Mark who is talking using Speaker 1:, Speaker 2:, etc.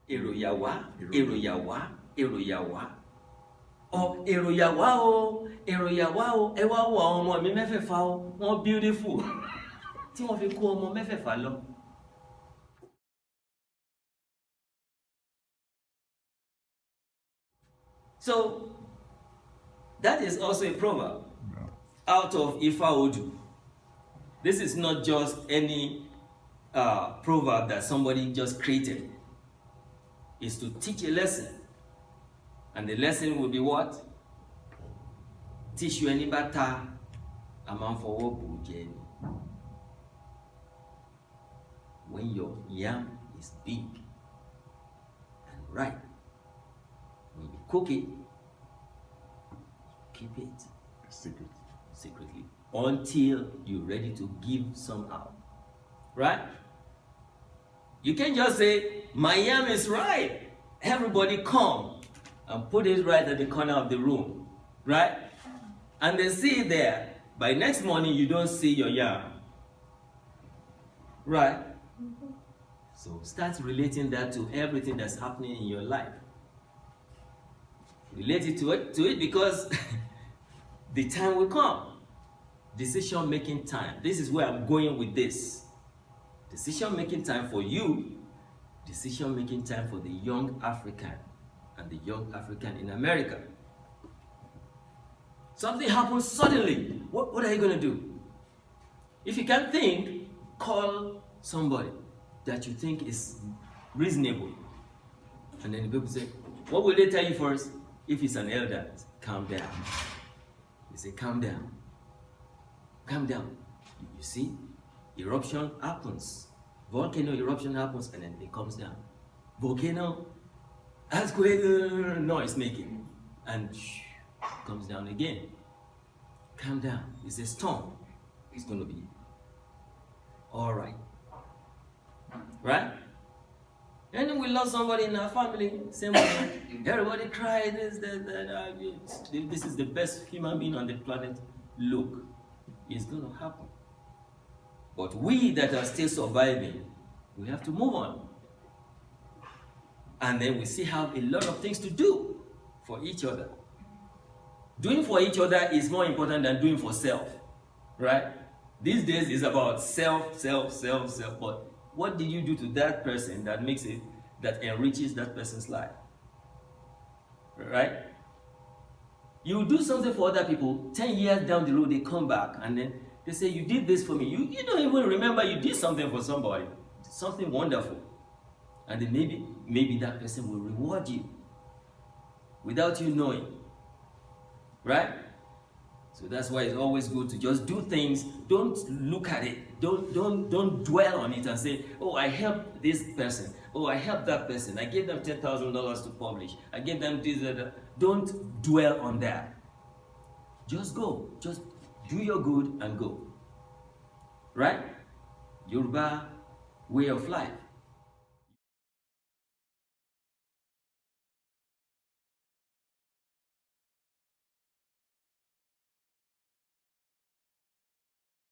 Speaker 1: èrò yà wá, èrò yà wá, èrò yà wá. Ọ èrò yà wá o, èrò yà wá o, ẹ wá wo àwọn ọmọ mi mẹ́fẹ̀ẹ̀fà o, wọ́n beautiful. Tí wọ́n fi kó ọmọ mẹ́fẹ̀ẹ̀fà lọ. So that is also a proverb out of Ifa Odu. This is not just any proverb that somebody just created. It's to teach a lesson. And the lesson will be what? Teach you any better amount for what. When your yam is big and ripe, when you cook it, keep it secretly until you're ready to give some out. Right? You can't just say, my yam is ripe. Everybody come and put it right at the corner of the room. Right? And they see it there. By next morning, you don't see your yam. Right? So start relating that to everything that's happening in your life. Relate it to it because the time will come. Decision-making time. This is where I'm going with this. Decision-making time for you. Decision-making time for the young African and the young African in America. Something happens suddenly. What are you going to do? If you can't think, call somebody that you think is reasonable. And then the people say, what will they tell you first? If it's an elder, calm down. They say, calm down. Calm down. You see, eruption happens. Volcano eruption happens and then it comes down. Volcano, earthquake, noise making. And comes down again. Calm down. It's a storm. It's going to be all right. Right? And then we lost somebody in our family. Same way. Everybody cried. This is the best human being on the planet. Look, it's going to happen. But we that are still surviving, we have to move on. And then we still have a lot of things to do for each other. Doing for each other is more important than doing for self. Right? These days it's about self. But what did you do to that person that makes it, that enriches that person's life? Right? You do something for other people, 10 years down the road, they come back and then they say, you did this for me. You don't even remember you did something for somebody, something wonderful. And then maybe that person will reward you without you knowing. Right? So that's why it's always good to just do things. Don't look at it. Don't dwell on it and say, oh, I helped this person. Oh, I helped that person. I gave them $10,000 to publish. I gave them this, that. Don't dwell on that. Just go. Just do your good and go. Right? Yoruba way of life.